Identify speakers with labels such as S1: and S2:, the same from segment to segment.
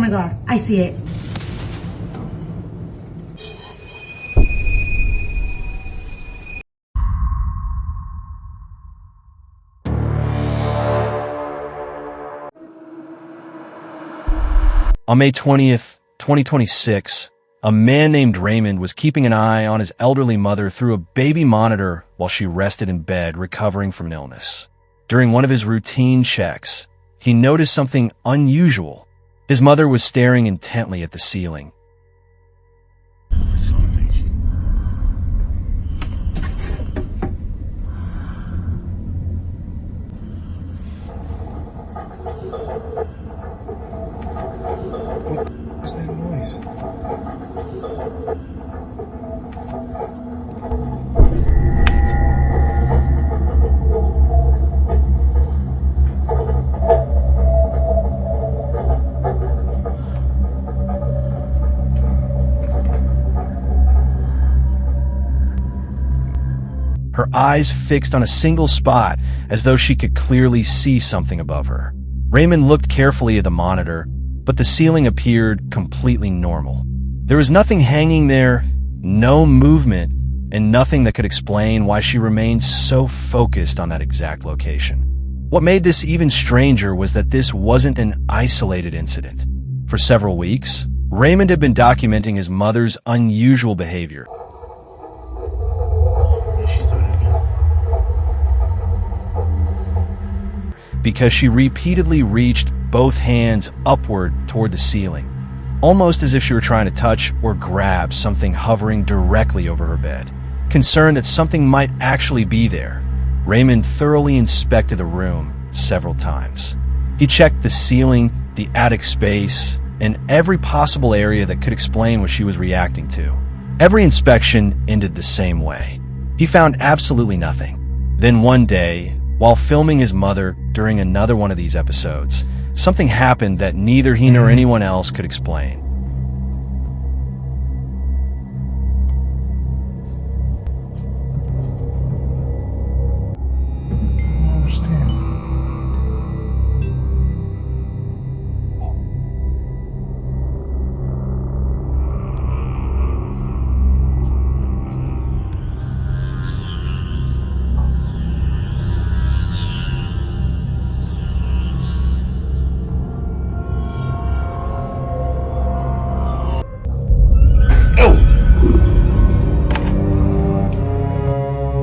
S1: my God, I see it.
S2: On May 20th, 2026, a man named Raymond was keeping an eye on his elderly mother through a baby monitor while she rested in bed recovering from an illness. During one of his routine checks, he noticed something unusual. His mother was staring intently at the ceiling.
S3: What is that noise?
S2: Her eyes fixed on a single spot, as though she could clearly see something above her. Raymond looked carefully at the monitor, but the ceiling appeared completely normal. There was nothing hanging there, no movement, and nothing that could explain why she remained so focused on that exact location. What made this even stranger was that this wasn't an isolated incident. For several weeks, Raymond had been documenting his mother's unusual behavior. Because she repeatedly reached both hands upward toward the ceiling, almost as if she were trying to touch or grab something hovering directly over her bed. Concerned that something might actually be there, Raymond thoroughly inspected the room several times. He checked the ceiling, the attic space, and every possible area that could explain what she was reacting to. Every inspection ended the same way. He found absolutely nothing. Then one day, while filming his mother during another one of these episodes, something happened that neither he nor anyone else could explain.
S3: I don't understand.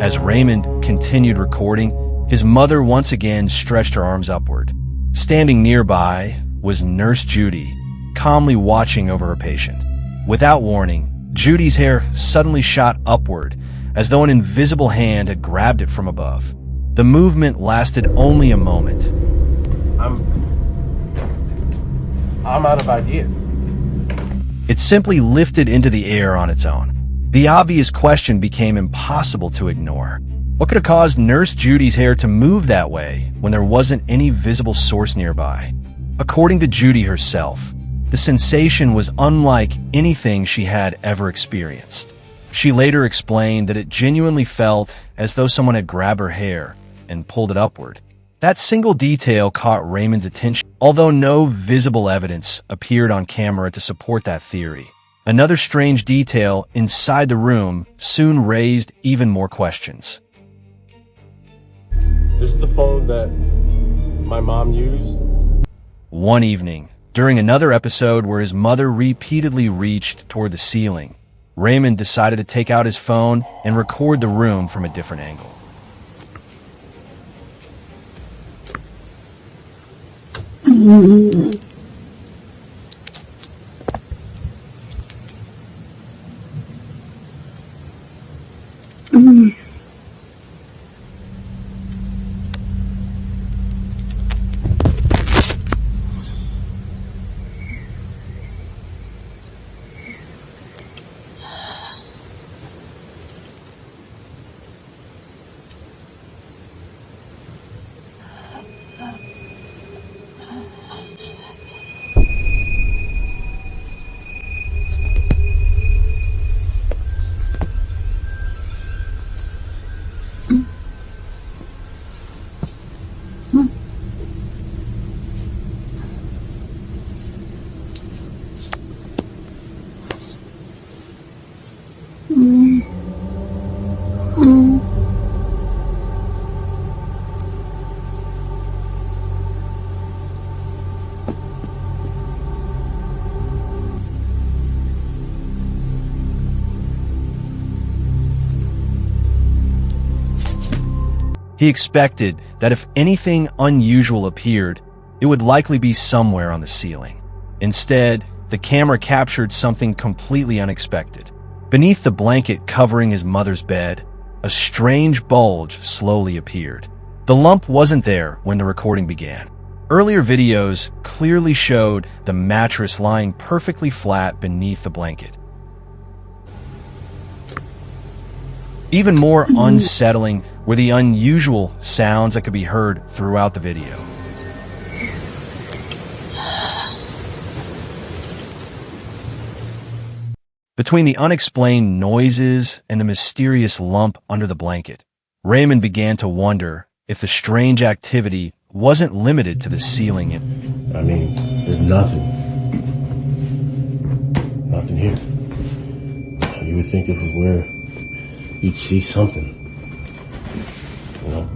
S2: As Raymond continued recording, his mother once again stretched her arms upward. Standing nearby was Nurse Judy, calmly watching over her patient. Without warning, Judy's hair suddenly shot upward, as though an invisible hand had grabbed it from above. The movement lasted only a moment.
S4: I'm out of ideas.
S2: It simply lifted into the air on its own. The obvious question became impossible to ignore. What could have caused Nurse Judy's hair to move that way when there wasn't any visible source nearby? According to Judy herself, the sensation was unlike anything she had ever experienced. She later explained that it genuinely felt as though someone had grabbed her hair and pulled it upward. That single detail caught Raymond's attention, although no visible evidence appeared on camera to support that theory. Another strange detail inside the room soon raised even more questions.
S4: This is the phone that my mom used.
S2: One evening, during another episode where his mother repeatedly reached toward the ceiling, Raymond decided to take out his phone and record the room from a different angle. He expected that if anything unusual appeared, it would likely be somewhere on the ceiling. Instead, the camera captured something completely unexpected. Beneath the blanket covering his mother's bed, a strange bulge slowly appeared. The lump wasn't there when the recording began. Earlier videos clearly showed the mattress lying perfectly flat beneath the blanket. Even more unsettling were the unusual sounds that could be heard throughout the video. Between the unexplained noises and the mysterious lump under the blanket, Raymond began to wonder if the strange activity wasn't limited to the ceiling.
S4: I mean, there's nothing. Nothing here. You would think this is where you'd see something. You know?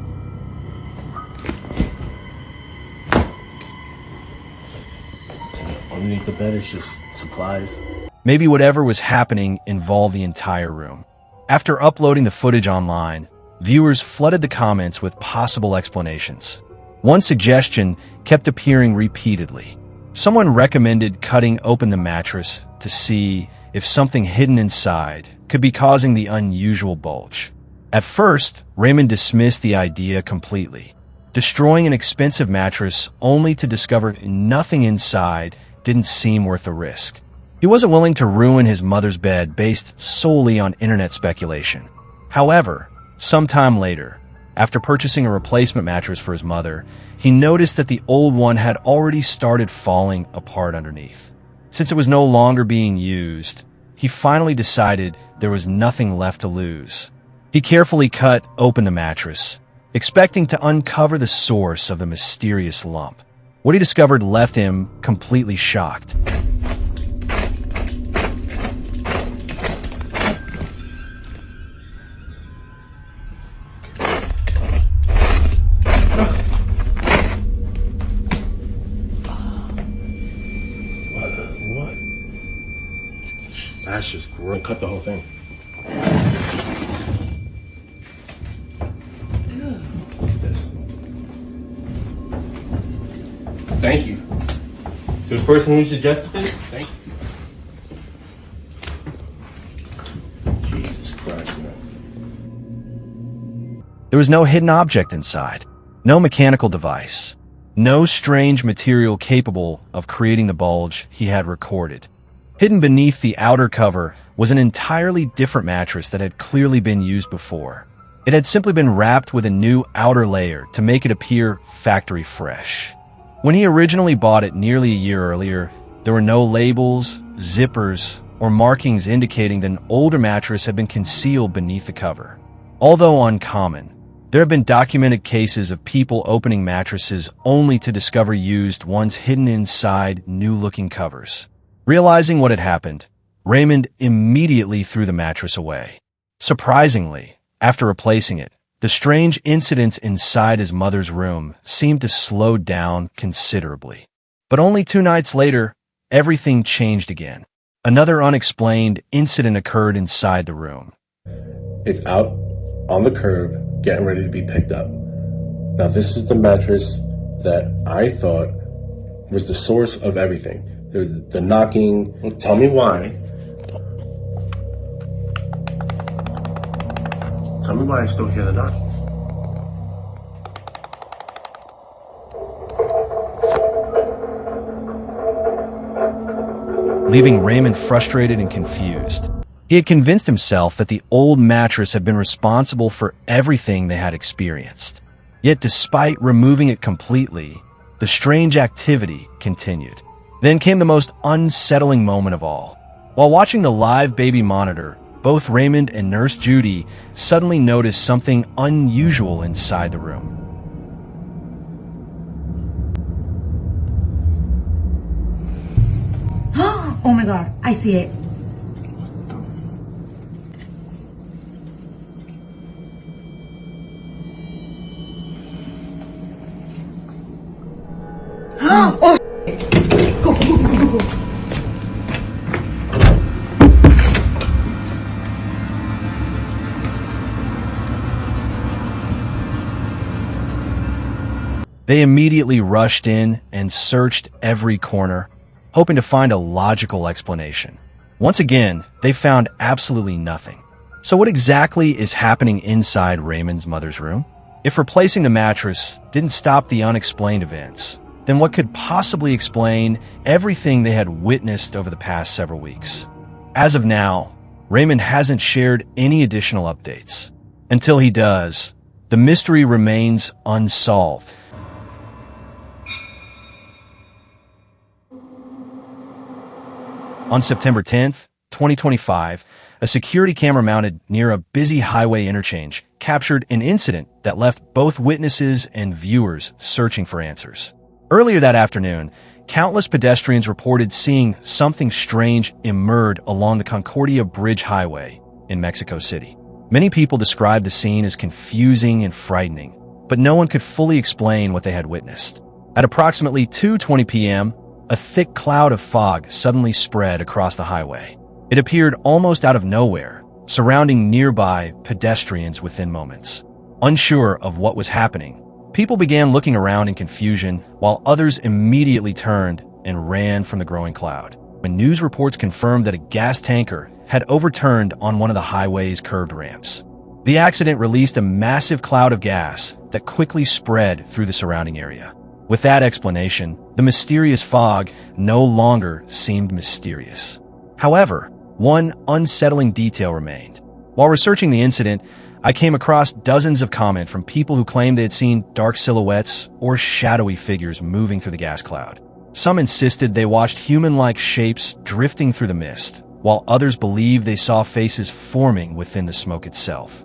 S4: Underneath the bed is just supplies.
S2: Maybe whatever was happening involved the entire room. After uploading the footage online, viewers flooded the comments with possible explanations. One suggestion kept appearing repeatedly. Someone recommended cutting open the mattress to see if something hidden inside could be causing the unusual bulge. At first, Raymond dismissed the idea completely. Destroying an expensive mattress only to discover nothing inside didn't seem worth the risk. He wasn't willing to ruin his mother's bed based solely on internet speculation. However, sometime later, after purchasing a replacement mattress for his mother, he noticed that the old one had already started falling apart underneath. Since it was no longer being used, he finally decided there was nothing left to lose. He carefully cut open the mattress, expecting to uncover the source of the mysterious lump. What he discovered left him completely shocked.
S4: That's just gross. Cut the whole thing. Look at this. Thank you. To the person who suggested this, thank you. Jesus Christ, man.
S2: There was no hidden object inside, no mechanical device, no strange material capable of creating the bulge he had recorded. Hidden beneath the outer cover was an entirely different mattress that had clearly been used before. It had simply been wrapped with a new outer layer to make it appear factory fresh. When he originally bought it nearly a year earlier, there were no labels, zippers, or markings indicating that an older mattress had been concealed beneath the cover. Although uncommon, there have been documented cases of people opening mattresses only to discover used ones hidden inside new-looking covers. Realizing what had happened, Raymond immediately threw the mattress away. Surprisingly, after replacing it, the strange incidents inside his mother's room seemed to slow down considerably. But only 2 nights later, everything changed again. Another unexplained incident occurred inside the room.
S4: It's out on the curb, getting ready to be picked up. Now, this is the mattress that I thought was the source of everything. The knocking. Well, tell me why. Tell me why I still hear the knocking.
S2: Leaving Raymond frustrated and confused. He had convinced himself that the old mattress had been responsible for everything they had experienced. Yet despite removing it completely, the strange activity continued. Then came the most unsettling moment of all. While watching the live baby monitor, both Raymond and Nurse Judy suddenly noticed something unusual inside the room.
S1: Oh my God, I see it.
S2: They immediately rushed in and searched every corner, hoping to find a logical explanation. Once again, they found absolutely nothing. So what exactly is happening inside Raymond's mother's room? If replacing the mattress didn't stop the unexplained events, then what could possibly explain everything they had witnessed over the past several weeks? As of now, Raymond hasn't shared any additional updates. Until he does, the mystery remains unsolved. On September 10th, 2025, a security camera mounted near a busy highway interchange captured an incident that left both witnesses and viewers searching for answers. Earlier that afternoon, countless pedestrians reported seeing something strange emerge along the Concordia Bridge Highway in Mexico City. Many people described the scene as confusing and frightening, but no one could fully explain what they had witnessed. At approximately 2:20 p.m., a thick cloud of fog suddenly spread across the highway. It appeared almost out of nowhere, surrounding nearby pedestrians within moments. Unsure of what was happening, people began looking around in confusion, while others immediately turned and ran from the growing cloud. When news reports confirmed that a gas tanker had overturned on one of the highway's curved ramps. The accident released a massive cloud of gas that quickly spread through the surrounding area. With that explanation, the mysterious fog no longer seemed mysterious. However, one unsettling detail remained. While researching the incident, I came across dozens of comments from people who claimed they had seen dark silhouettes or shadowy figures moving through the gas cloud. Some insisted they watched human-like shapes drifting through the mist, while others believed they saw faces forming within the smoke itself.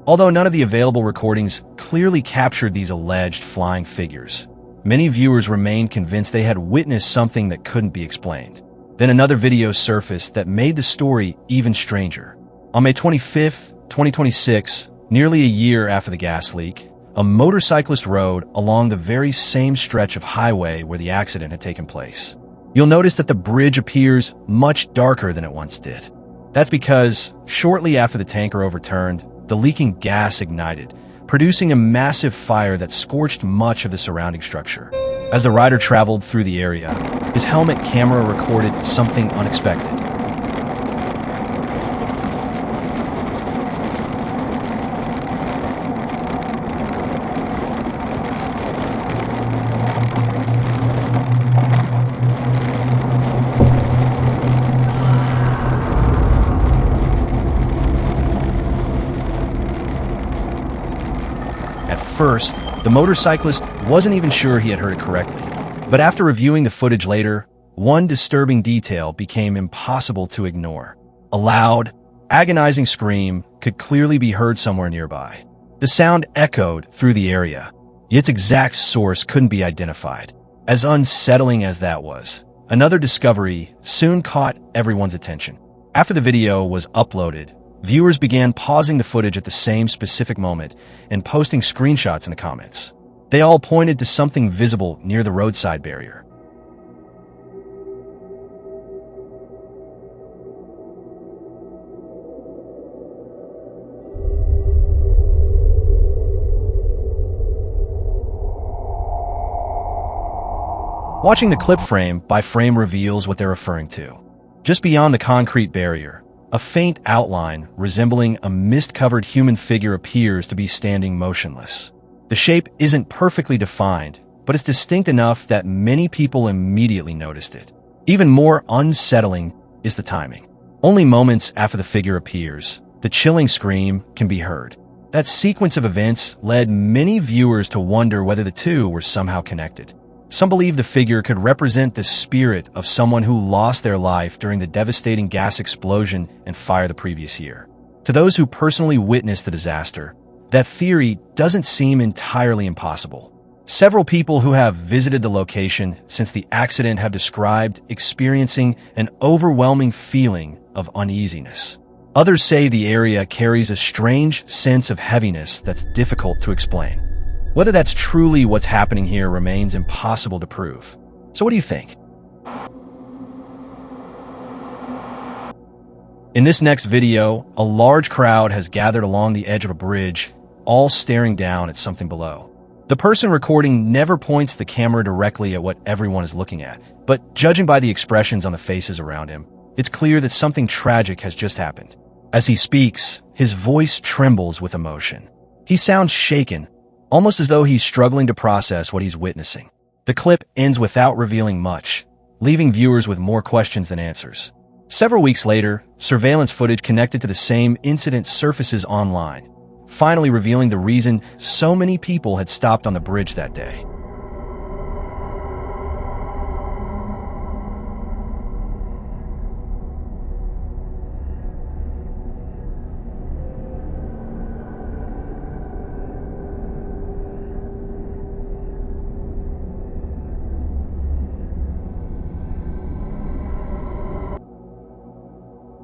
S2: Although none of the available recordings clearly captured these alleged flying figures, many viewers remained convinced they had witnessed something that couldn't be explained. Then another video surfaced that made the story even stranger. On May 25th, 2026, nearly a year after the gas leak, a motorcyclist rode along the very same stretch of highway where the accident had taken place. You'll notice that the bridge appears much darker than it once did. That's because, shortly after the tanker overturned, the leaking gas ignited, producing a massive fire that scorched much of the surrounding structure. As the rider traveled through the area, his helmet camera recorded something unexpected. At first, the motorcyclist wasn't even sure he had heard it correctly. But after reviewing the footage later, one disturbing detail became impossible to ignore. A loud, agonizing scream could clearly be heard somewhere nearby. The sound echoed through the area, yet its exact source couldn't be identified. As unsettling as that was, another discovery soon caught everyone's attention. After the video was uploaded, viewers began pausing the footage at the same specific moment and posting screenshots in the comments. They all pointed to something visible near the roadside barrier. Watching the clip frame by frame reveals what they're referring to. Just beyond the concrete barrier, a faint outline resembling a mist-covered human figure appears to be standing motionless. The shape isn't perfectly defined, but it's distinct enough that many people immediately noticed it. Even more unsettling is the timing. Only moments after the figure appears, the chilling scream can be heard. That sequence of events led many viewers to wonder whether the two were somehow connected. Some believe the figure could represent the spirit of someone who lost their life during the devastating gas explosion and fire the previous year. To those who personally witnessed the disaster, that theory doesn't seem entirely impossible. Several people who have visited the location since the accident have described experiencing an overwhelming feeling of uneasiness. Others say the area carries a strange sense of heaviness that's difficult to explain. Whether that's truly what's happening here remains impossible to prove. So what do you think? In this next video, a large crowd has gathered along the edge of a bridge, all staring down at something below. The person recording never points the camera directly at what everyone is looking at, but judging by the expressions on the faces around him, it's clear that something tragic has just happened. As he speaks, his voice trembles with emotion. He sounds shaken, almost as though he's struggling to process what he's witnessing. The clip ends without revealing much, leaving viewers with more questions than answers. Several weeks later, surveillance footage connected to the same incident surfaces online, finally revealing the reason so many people had stopped on the bridge that day.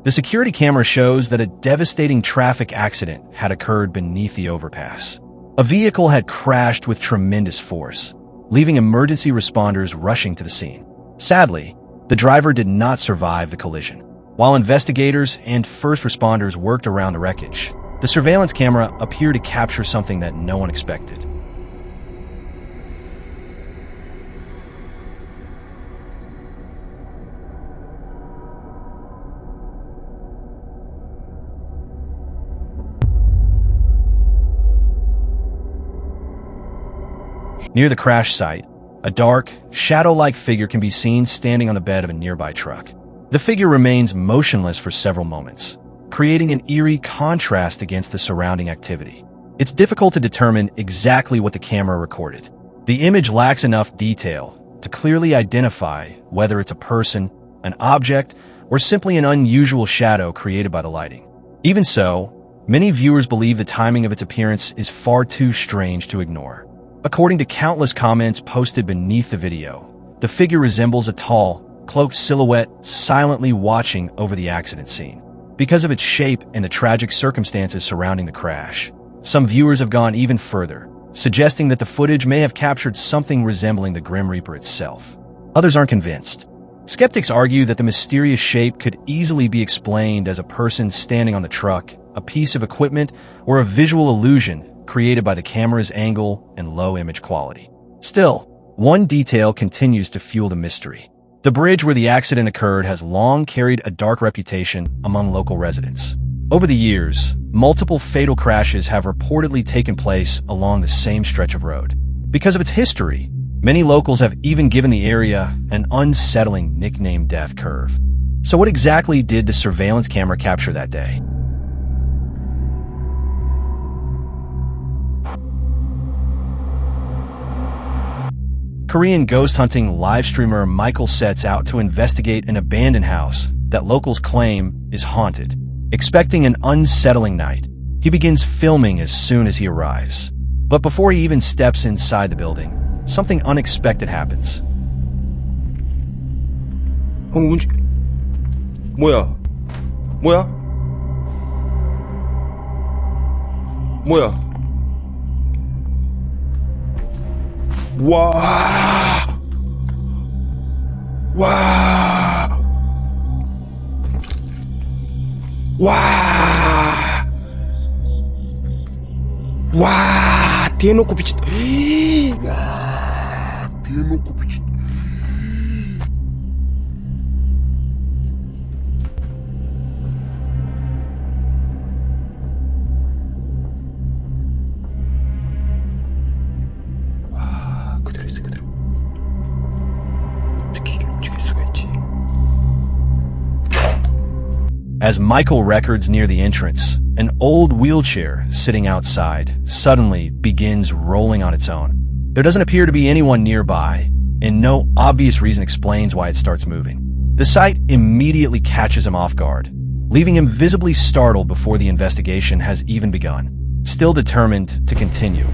S2: The security camera shows that a devastating traffic accident had occurred beneath the overpass. A vehicle had crashed with tremendous force, leaving emergency responders rushing to the scene. Sadly, the driver did not survive the collision. While investigators and first responders worked around the wreckage, the surveillance camera appeared to capture something that no one expected. Near the crash site, a dark, shadow-like figure can be seen standing on the bed of a nearby truck. The figure remains motionless for several moments, creating an eerie contrast against the surrounding activity. It's difficult to determine exactly what the camera recorded. The image lacks enough detail to clearly identify whether it's a person, an object, or simply an unusual shadow created by the lighting. Even so, many viewers believe the timing of its appearance is far too strange to ignore. According to countless comments posted beneath the video, the figure resembles a tall, cloaked silhouette silently watching over the accident scene. Because of its shape and the tragic circumstances surrounding the crash, some viewers have gone even further, suggesting that the footage may have captured something resembling the Grim Reaper itself. Others aren't convinced. Skeptics argue that the mysterious shape could easily be explained as a person standing on the truck, a piece of equipment, or a visual illusion created by the camera's angle and low image quality. Still, one detail continues to fuel the mystery. The bridge where the accident occurred has long carried a dark reputation among local residents. Over the years, multiple fatal crashes have reportedly taken place along the same stretch of road. Because of its history, many locals have even given the area an unsettling nickname, Death Curve. So what exactly did the surveillance camera capture that day? Korean ghost hunting live streamer Michael sets out to investigate an abandoned house that locals claim is haunted. Expecting an unsettling night, he begins filming as soon as he arrives. But before he even steps inside the building, something unexpected happens.
S1: 뭐야? 와! 대놓고 비친. 대놓고 비친. 그대로 있어, 그대로. 어떻게 이게 움직일 수가 있지?
S2: As Michael records near the entrance, an old wheelchair sitting outside suddenly begins rolling on its own. There doesn't appear to be anyone nearby, and no obvious reason explains why it starts moving. The sight immediately catches him off guard, leaving him visibly startled before the investigation has even begun, still determined to continue.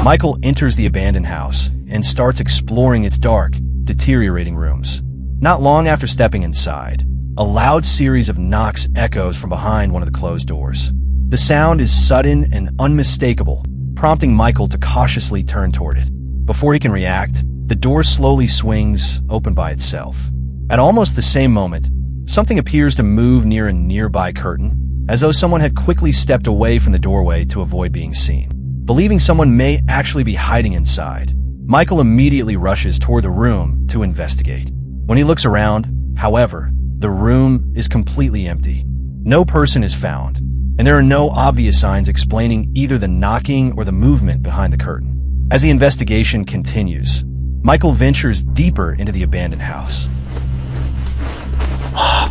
S2: Michael enters the abandoned house and starts exploring its dark, deteriorating rooms. Not long after stepping inside, a loud series of knocks echoes from behind one of the closed doors. The sound is sudden and unmistakable, prompting Michael to cautiously turn toward it. Before he can react, the door slowly swings open by itself. At almost the same moment, something appears to move near a nearby curtain, as though someone had quickly stepped away from the doorway to avoid being seen. Believing someone may actually be hiding inside, Michael immediately rushes toward the room to investigate. When he looks around, however, the room is completely empty. No person is found, and there are no obvious signs explaining either the knocking or the movement behind the curtain. As the investigation continues, Michael ventures deeper into the abandoned house.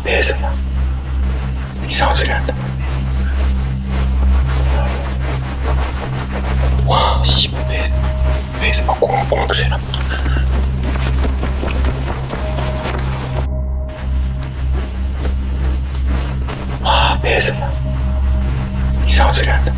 S1: 배에서 이상한 소리 난다. 와, 배에서 막 꽁꽁 소리 나. 와, 배에서 이상한 소리 난다.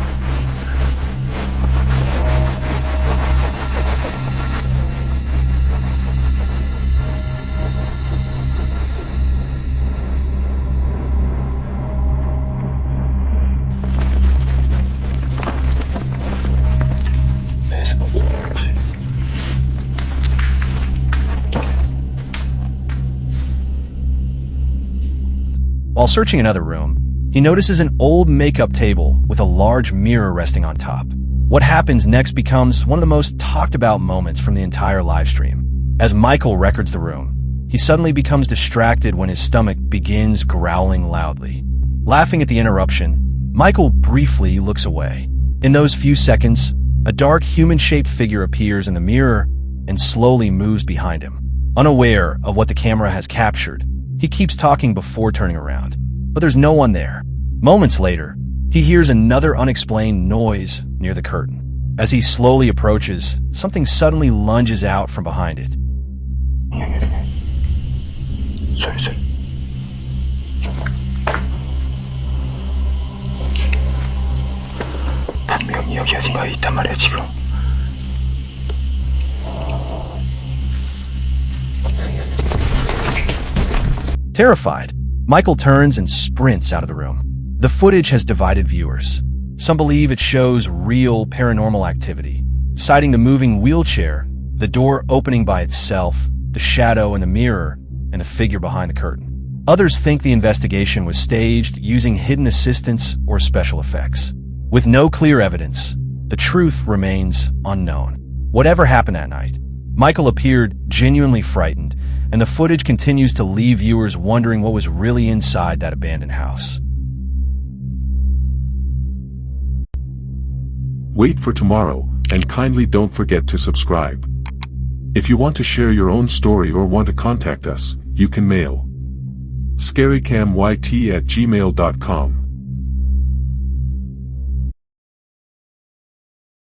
S2: While searching another room, he notices an old makeup table with a large mirror resting on top. What happens next becomes one of the most talked about moments from the entire live stream. As Michael records the room, he suddenly becomes distracted when his stomach begins growling loudly. Laughing at the interruption, Michael briefly looks away. In those few seconds, a dark human-shaped figure appears in the mirror and slowly moves behind him. Unaware of what the camera has captured, he keeps talking before turning around, but there's no one there. Moments later, he hears another unexplained noise near the curtain. As he slowly approaches, something suddenly lunges out from behind it.
S1: 소리. 분명히 여기 어딘가에 있단 말이야, 지금.
S2: Terrified, Michael turns and sprints out of the room. The footage has divided viewers. Some believe it shows real paranormal activity, citing the moving wheelchair, the door opening by itself, the shadow in the mirror, and the figure behind the curtain. Others think the investigation was staged using hidden assistance or special effects. With no clear evidence, the truth remains unknown. Whatever happened that night, Michael appeared genuinely frightened, and the footage continues to leave viewers wondering what was really inside that abandoned house.
S5: Wait for tomorrow, and kindly don't forget to subscribe. If you want to share your own story or want to contact us, you can mail scarycamyt@gmail.com.